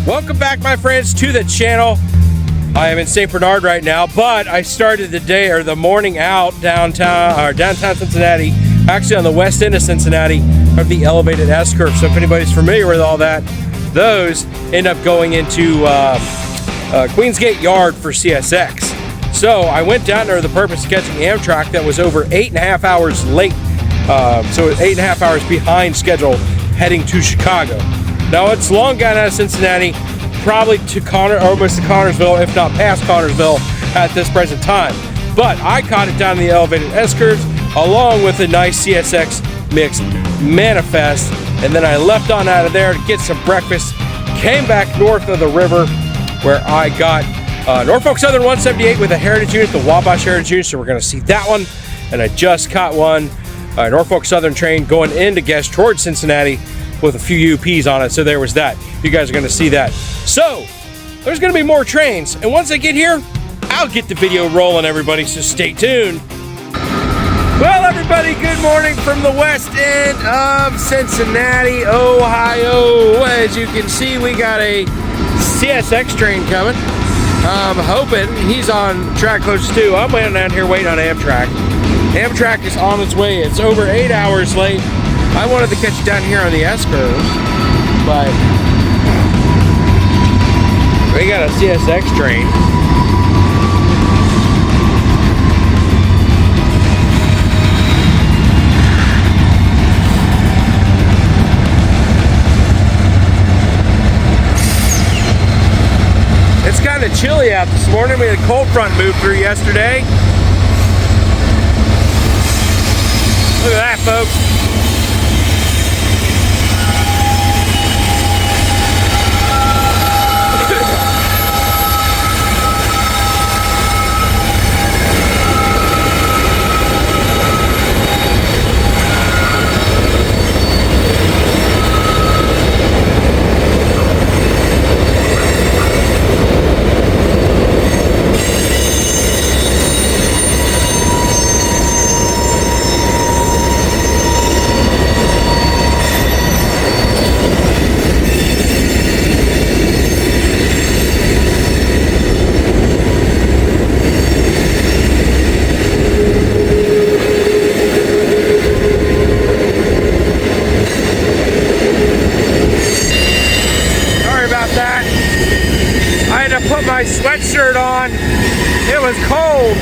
Welcome back, my friends, to the channel. I am in St. Bernard right now, but I started the day or the morning out downtown Cincinnati, actually on the west end of Cincinnati, of the elevated S curve. So if anybody's familiar with all that, those end up going into Queensgate Yard for CSX. So I went down there with the purpose of catching Amtrak that was over 8.5 hours late. So 8.5 hours behind schedule heading to Chicago. Now it's long gone out of Cincinnati, probably to almost to Connorsville, if not past Connorsville at this present time. But I caught it down the elevated S-curves along with a nice CSX mix manifest, and then I left on out of there to get some breakfast, came back north of the river where I got Norfolk Southern 178 with a Heritage unit, the Wabash Heritage unit, so we're going to see that one. And I just caught one, Norfolk Southern train going into Guest towards Cincinnati with a few UPs on it, so there was that. You guys are going to see that. So there's going to be more trains, and once I get here, I'll get the video rolling, everybody, so stay tuned. Well, everybody, good morning from the west end of Cincinnati, Ohio. As you can see, we got a CSX train coming. I'm hoping he's on track close too. I'm waiting down here waiting on Amtrak. Amtrak is on its way. It's over 8 hours late. I wanted to catch it down here on the S-curves, but we got a CSX train. It's kind of chilly out this morning. We had a cold front move through yesterday. Look at that, folks. Put my sweatshirt on. It was cold.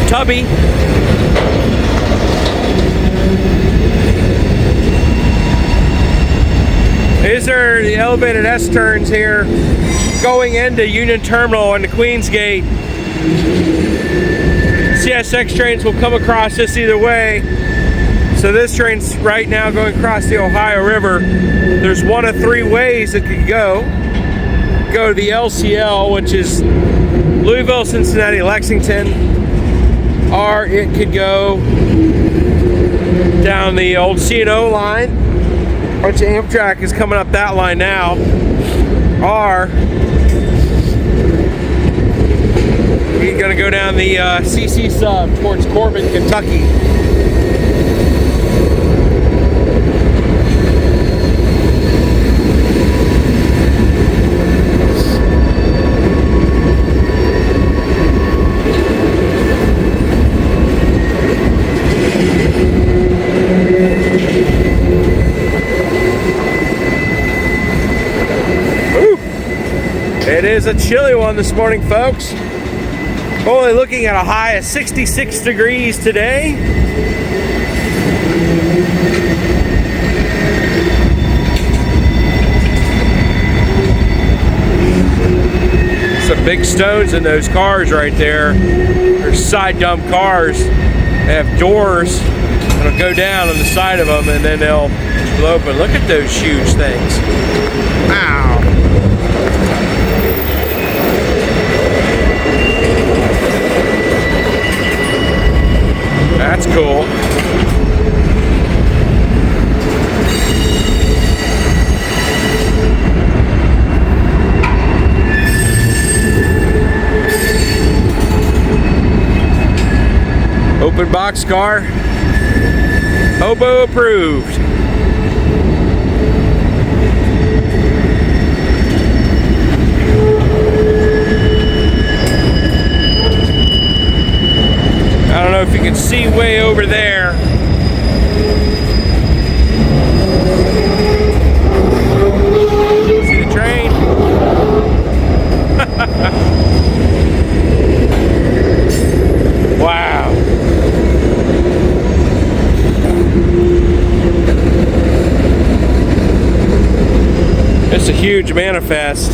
Tubby. These are the elevated S-turns here going into Union Terminal and the Queensgate. CSX trains will come across this either way. So this train's right now going across the Ohio River. There's one of three ways it could go. Go to the LCL, which is Louisville, Cincinnati, Lexington. Or it could go down the old C&O line, which Amtrak is coming up that line now. Or you're gonna go down the CC sub towards Corbin, Kentucky. It is a chilly one this morning, folks. Only looking at a high of 66 degrees today. Some big stones in those cars right there. They're side dump cars. They have doors that'll go down on the side of them and then they'll open. Look at those huge things. Wow. boxcar. Hobo approved. I don't know if you can see way over there. See the train? Wow. It's a huge manifest.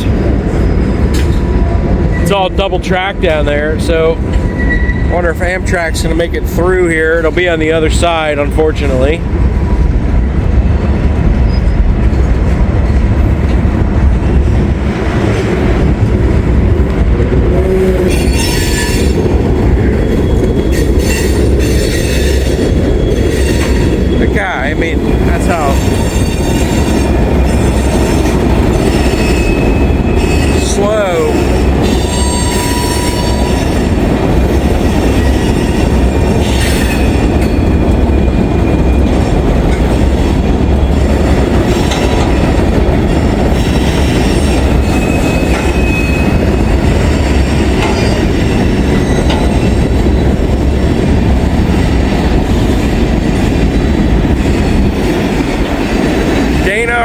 It's all double track down there, so I wonder if Amtrak's gonna make it through here. It'll be on the other side, unfortunately. The guy, I mean, that's how slow.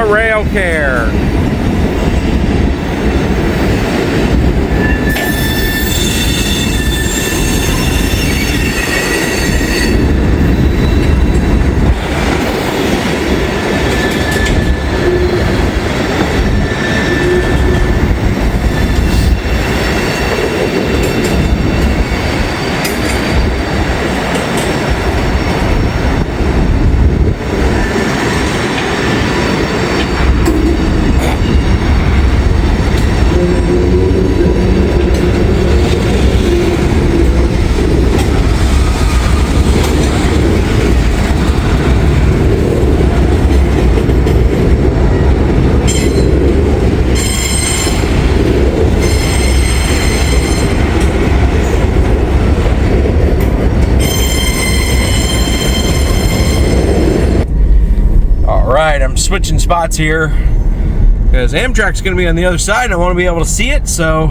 Rail Care. I'm switching spots here because Amtrak's going to be on the other side. I want to be able to see it, so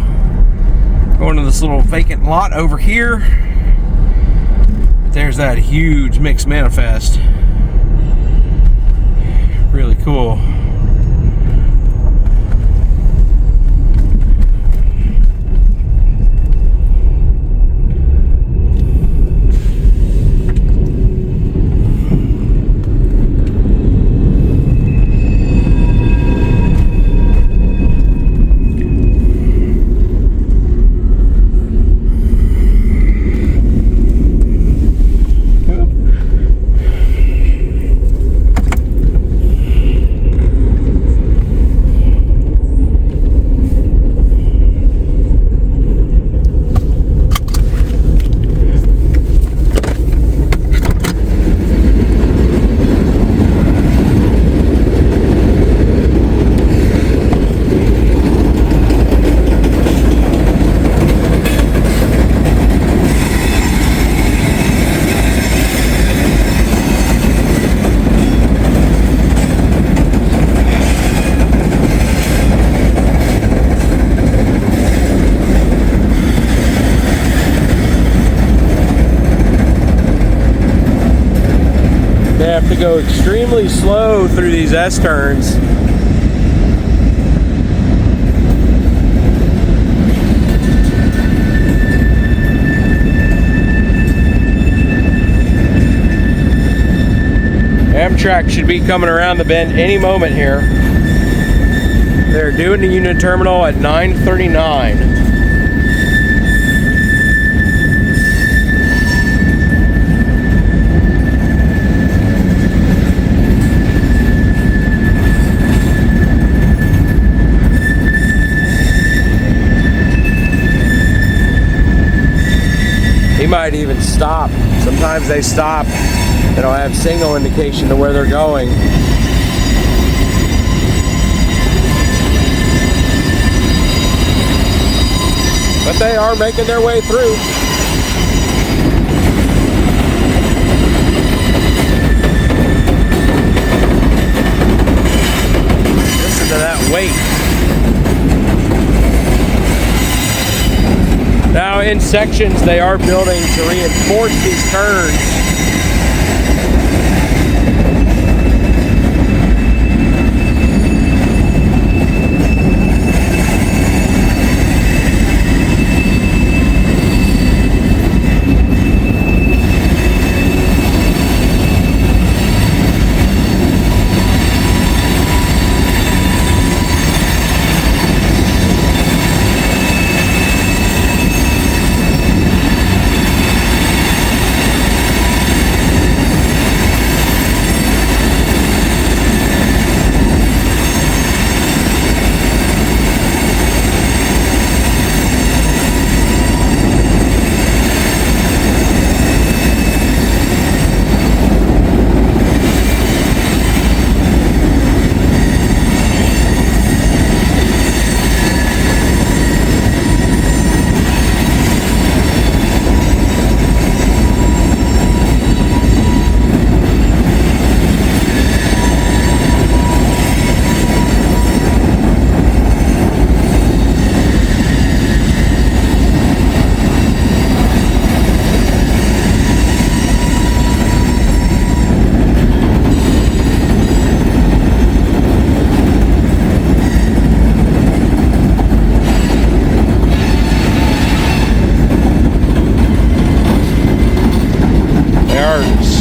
going to this little vacant lot over here. There's that huge mixed manifest. Really cool. They have to go extremely slow through these S-turns. Amtrak should be coming around the bend any moment here. They're due in the Union Terminal at 9:39. He might even stop. Sometimes they stop. They don't have signal indication to where they're going. But they are making their way through. weight. Now in sections they are building to reinforce these turns.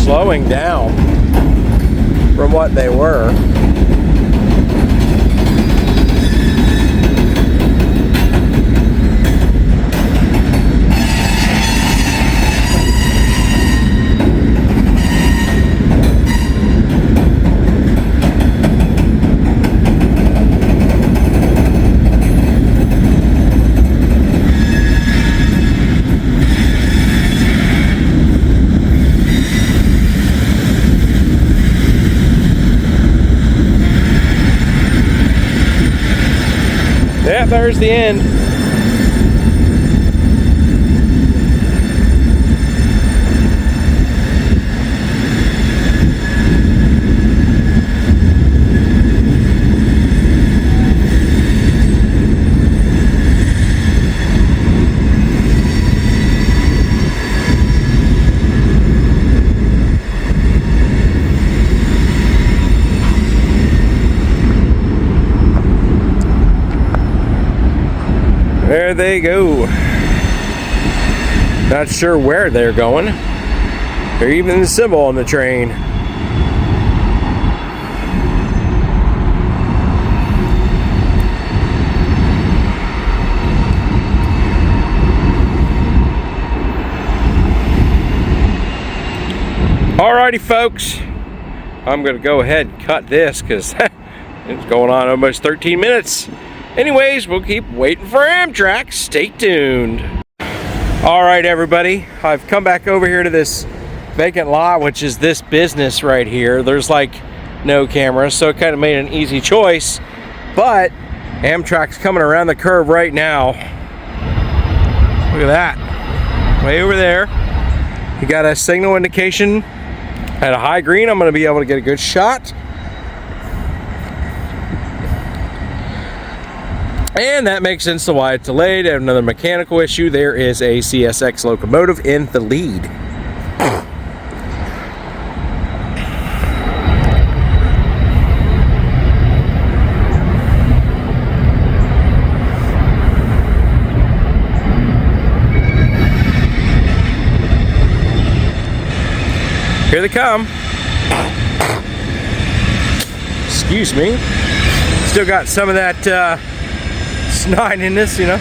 Slowing down from what they were. Yeah, there's the end. There they go. Not sure where they're going, or even the symbol on the train. Alrighty folks, I'm going to go ahead and cut this because it's going on almost 13 minutes. Anyways, we'll keep waiting for Amtrak. Stay tuned. All right, everybody. I've come back over here to this vacant lot, which is this business right here. There's like no cameras, so it kind of made an easy choice. But Amtrak's coming around the curve right now. Look at that. Way over there. You got a signal indication at a high green. I'm going to be able to get a good shot. And that makes sense to why it's delayed. And another mechanical issue, there is a CSX locomotive in the lead. Here they come. Excuse me. Still got some of that snot in this, you know.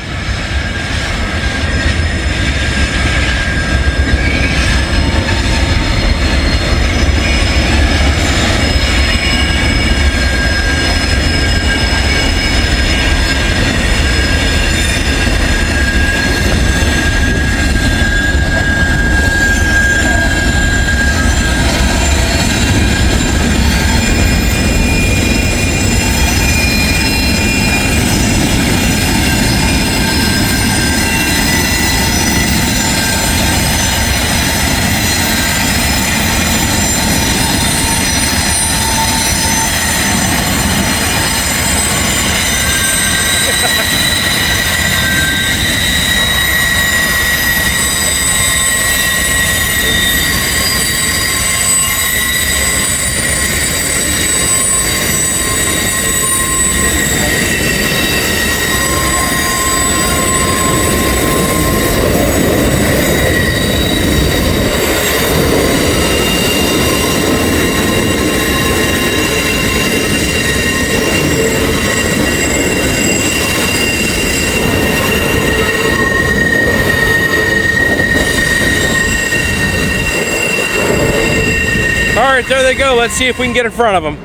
right, there they go. Let's see if we can get in front of them.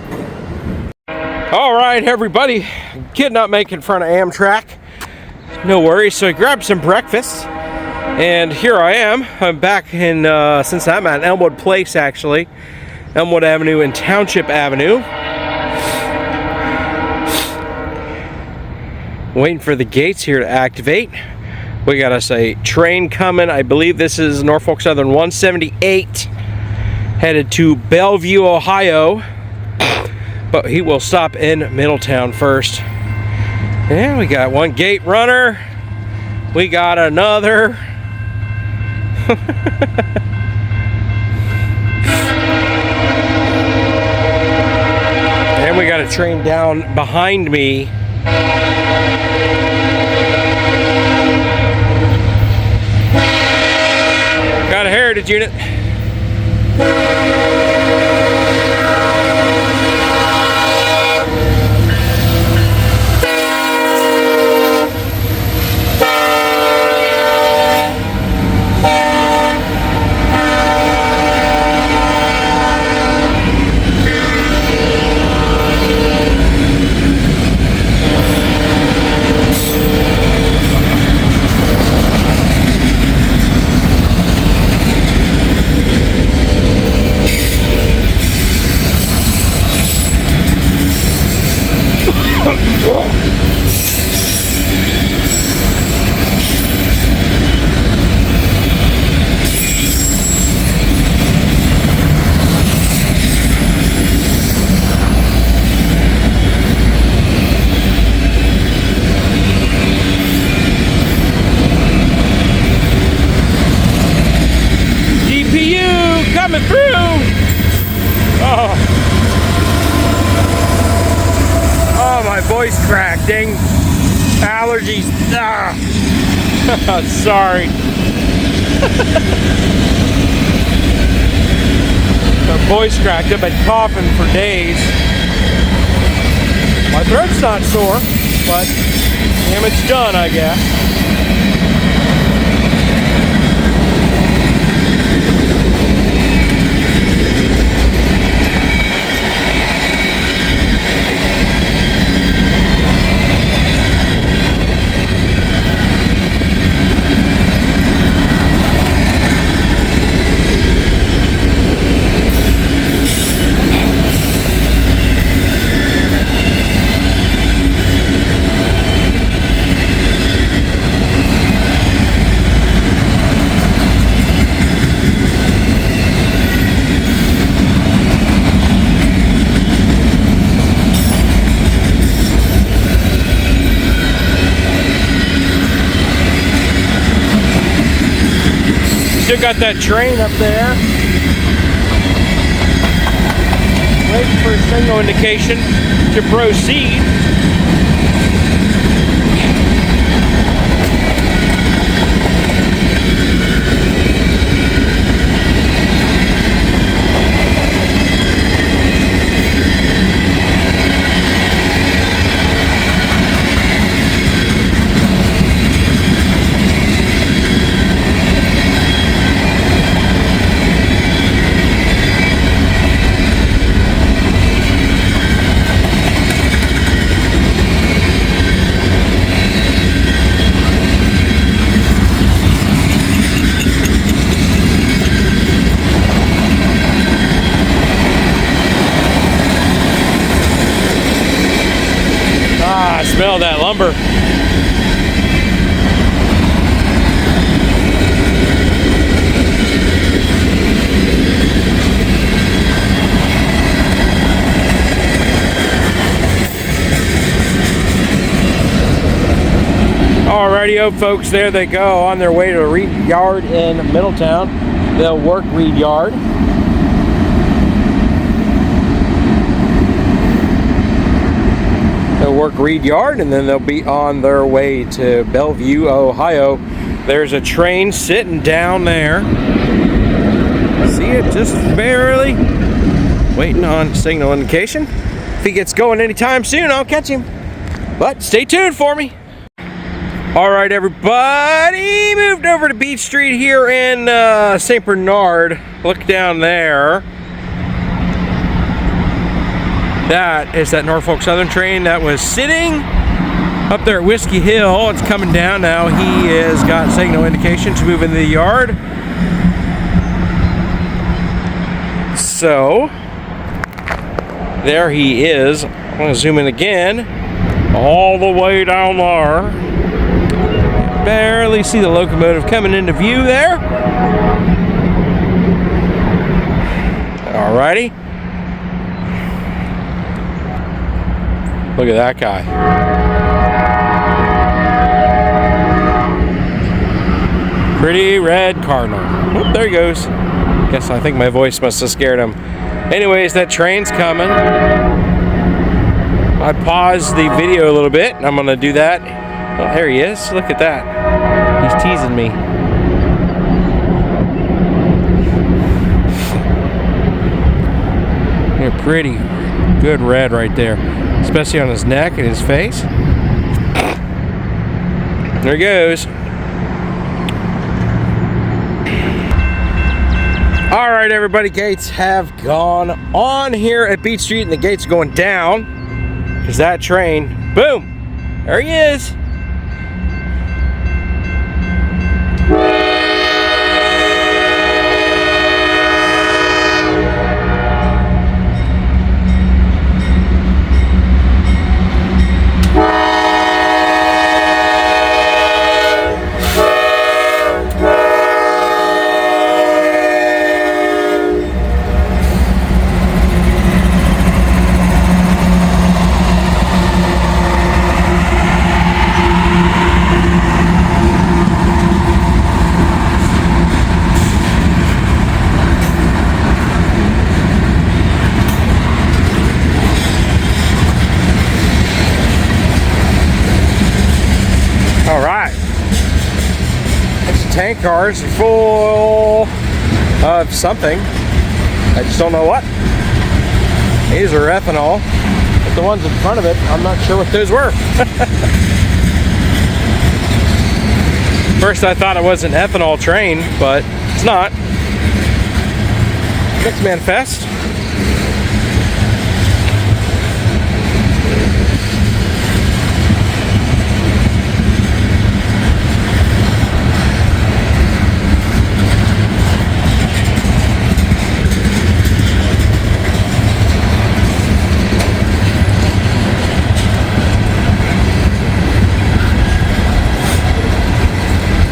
All right, everybody, kid not make in front of Amtrak. No worries. So I grabbed some breakfast, and here I am. I'm back in Cincinnati. I'm at Elmwood Place, actually. Elmwood Avenue and Township Avenue. Waiting for the gates here to activate. We got us a train coming. I believe this is Norfolk Southern 178, headed to Bellevue, Ohio. But he will stop in Middletown first. And we got one gate runner. We got another. And we got a train down behind me. Got a heritage unit. Coming through. Oh, my voice cracked. Dang, allergies. Sorry. My voice cracked. I've been coughing for days. My throat's not sore, but damage done, I guess. Still got that train up there. Waiting for a signal indication to proceed. Smell that lumber. Alrighty, folks, there they go on their way to a Reed Yard in Middletown. They'll work Reed Yard. They'll work Reed Yard, and then they'll be on their way to Bellevue, Ohio. There's a train sitting down there. See it just barely. Waiting on signal indication. If he gets going anytime soon, I'll catch him. But stay tuned for me. All right, everybody, moved over to Beach Street here in St. Bernard. Look down there. That is that Norfolk Southern train that was sitting up there at Whiskey Hill. It's coming down now. He has got signal indication to move into the yard. So there he is. I'm going to zoom in again. All the way down there. Barely see the locomotive coming into view there. Alrighty. Look at that guy. Pretty red cardinal. Oop, there he goes. Guess I think my voice must have scared him. Anyways, that train's coming. I paused the video a little bit. I'm going to do that. Oh, there he is. Look at that. He's teasing me. They're pretty good red right there, especially on his neck and his face. There he goes. All right, everybody, gates have gone on here at Beach Street, and the gates are going down because that train, boom, there he is. Tank cars are full of something. I just don't know what. These are ethanol, but the ones in front of it, I'm not sure what those were. First I thought it was an ethanol train, but it's not. Mixed manifest.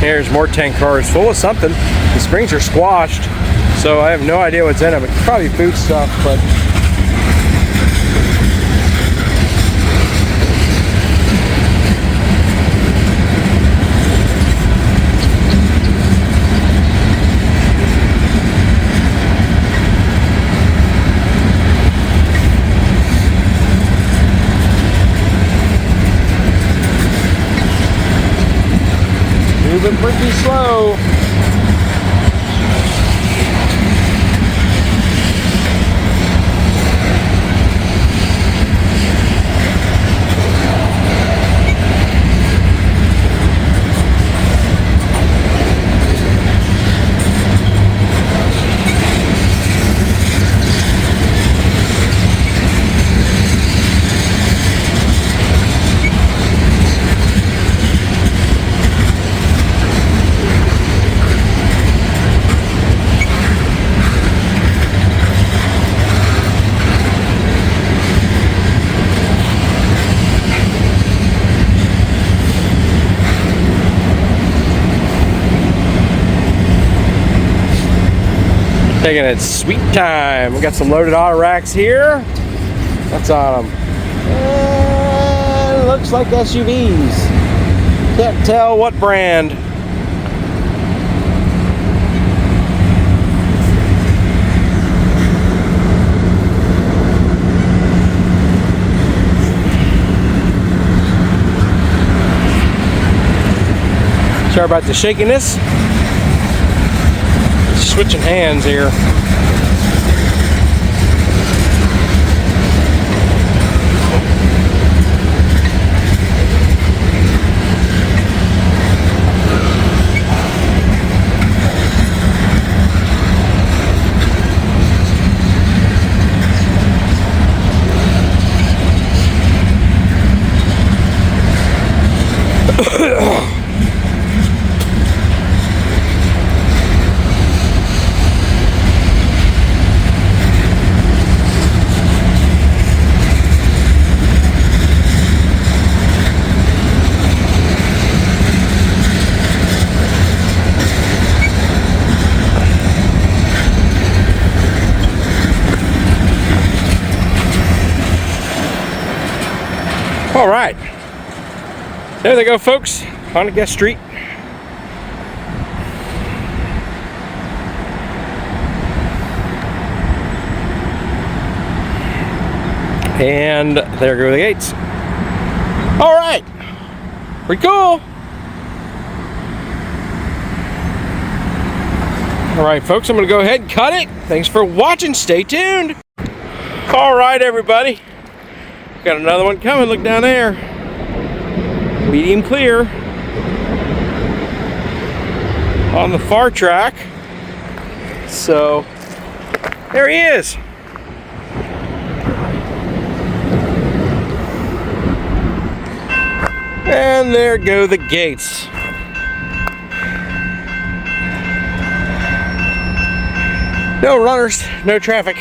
There's more tank cars full of something. The springs are squashed, so I have no idea what's in them. It's probably food stuff, but moving pretty slow. Taking its sweet time. We got some loaded auto racks here. What's on them? Looks like SUVs. Can't tell what brand. Sorry about the shakiness. Switching hands here. There they go, folks, on Guest Street. And there go the gates. All right, pretty cool. All right, folks, I'm gonna go ahead and cut it. Thanks for watching, stay tuned. All right, everybody. Got another one coming, look down there. Medium clear. On the far track. So, there he is. And there go the gates. No runners, no traffic.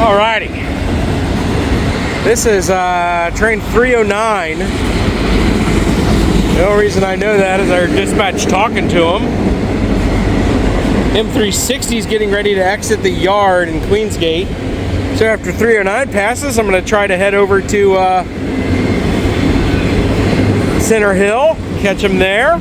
Alrighty, this is train 309. The only reason I know that is our dispatch talking to him. M360 is getting ready to exit the yard in Queensgate. So after 309 passes, I'm going to try to head over to Center Hill, catch him there.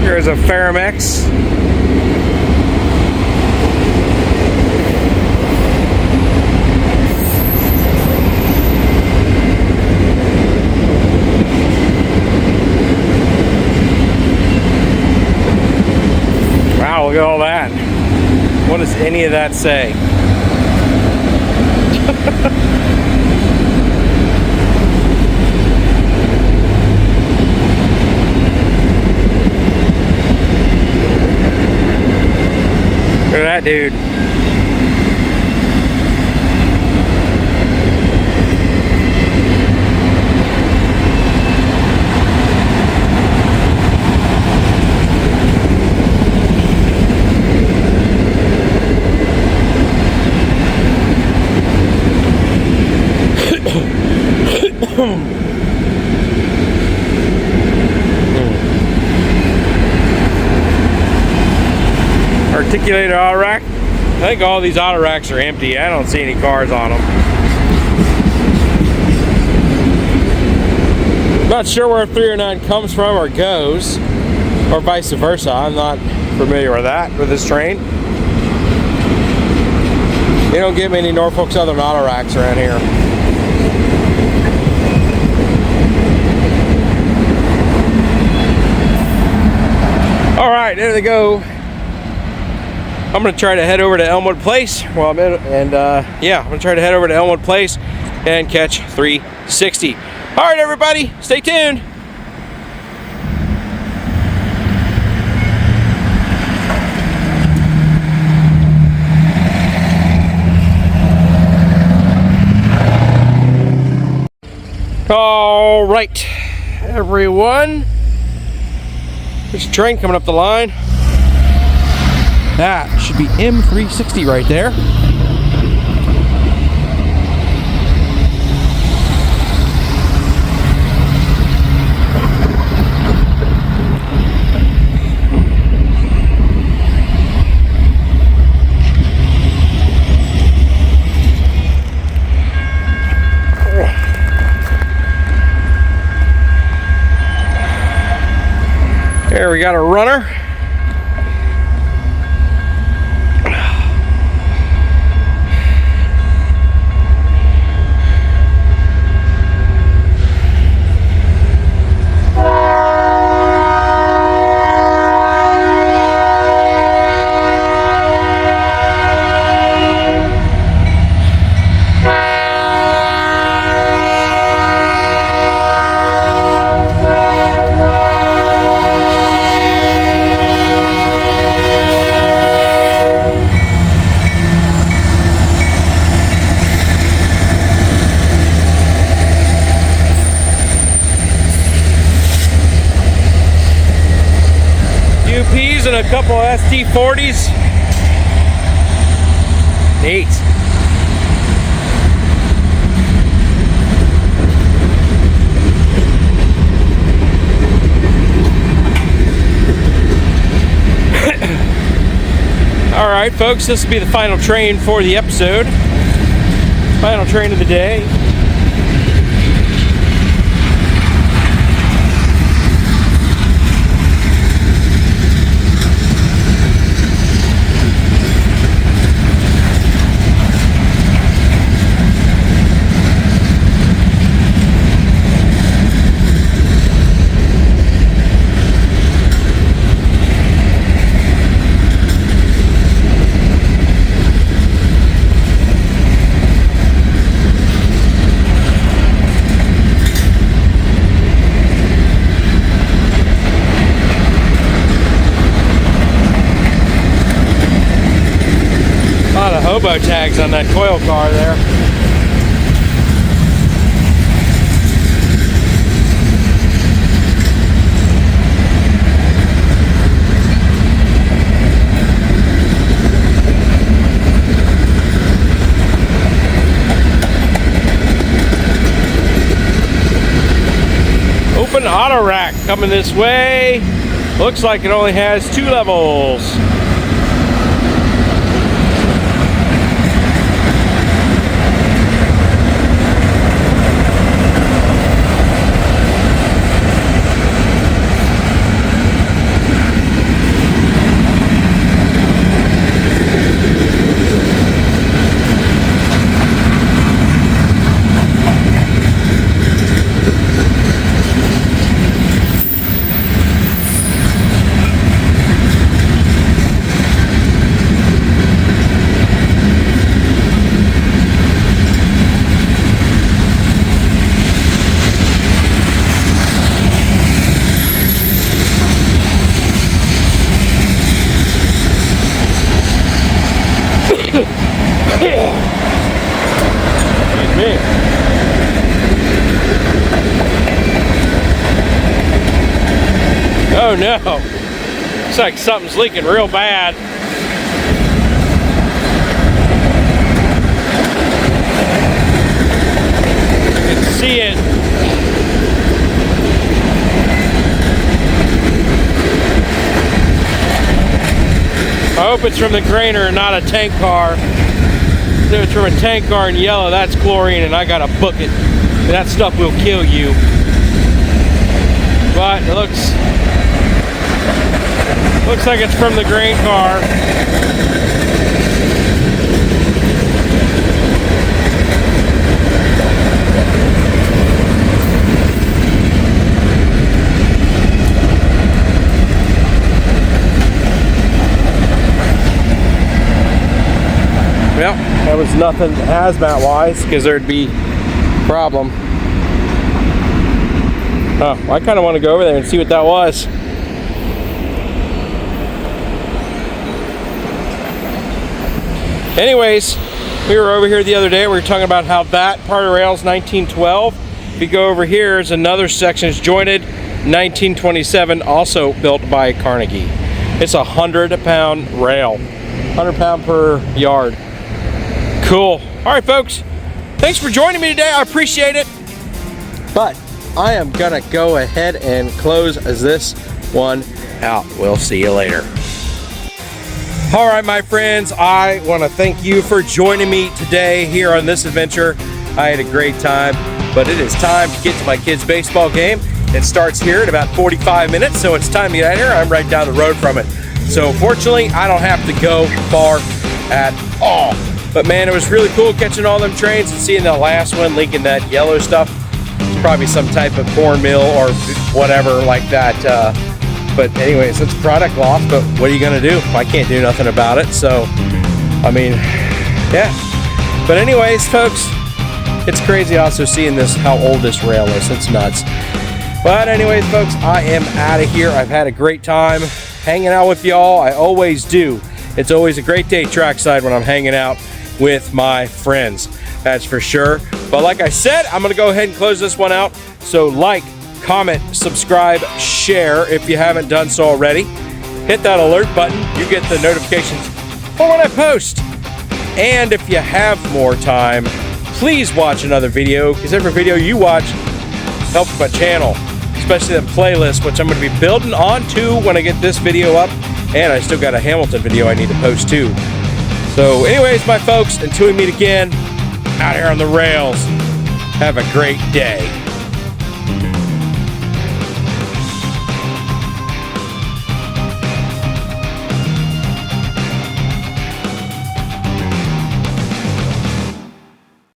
Here's a Faramex. Wow, look at all that. What does any of that say? Look at that dude. Articulated auto rack. I think all these auto racks are empty. I don't see any cars on them. Not sure where 309 comes from or goes, or vice versa. I'm not familiar with that with this train. You don't get many Norfolk Southern auto racks around here. All right, there they go. I'm gonna try to head over to Elmwood Place. Well, I'm in, and yeah, I'm gonna try to head over to Elmwood Place and catch 360. All right, everybody, stay tuned. All right, everyone. There's a train coming up the line. That should be M360 right there. There we got a runner. a couple of ST40s. Neat. All right, folks, this will be the final train for the episode. Final train of the day. Hobo tags on that coil car there. Open auto rack coming this way. Looks like it only has 2 levels. Oh no, looks like something's leaking real bad. You can see it. I hope it's from the grainer and not a tank car. If it's from a tank car in yellow, that's chlorine and I gotta book it. That stuff will kill you. But it looks like it's from the grain car. Well, that was nothing hazmat wise because there'd be a problem. Oh, I kind of want to go over there and see what that was. Anyways, we were over here the other day. We were talking about how that part of the rail is 1912. If you go over here, there's another section. It's jointed 1927, also built by Carnegie. It's a 100-pound rail, 100 pound per yard. Cool. All right, folks. Thanks for joining me today. I appreciate it. But I am gonna go ahead and close this one out. We'll see you later. All right, my friends, I want to thank you for joining me today here on this adventure. I had a great time, but it is time to get to my kids' baseball game. It starts here in about 45 minutes, so it's time to get out here. I'm right down the road from it. So fortunately, I don't have to go far at all. But man, it was really cool catching all them trains and seeing the last one leaking that yellow stuff. It's probably some type of corn mill or whatever like that. But anyways, it's product loss, but what are you gonna do? I can't do nothing about it, so, I mean, yeah. But anyways, folks, it's crazy also seeing this, how old this rail is. It's nuts. But anyways, folks, I am out of here. I've had a great time hanging out with y'all. I always do. It's always a great day trackside when I'm hanging out with my friends. That's for sure. But like I said, I'm gonna go ahead and close this one out. So like, comment, subscribe, share if you haven't done so already. hit that alert button. You get the notifications for when I post. And if you have more time, please watch another video, because every video you watch helps my channel, especially the playlist, which I'm going to be building onto when I get this video up. And I still got a Hamilton video I need to post too. So anyways, my folks, until we meet again, out here on the rails, have a great day.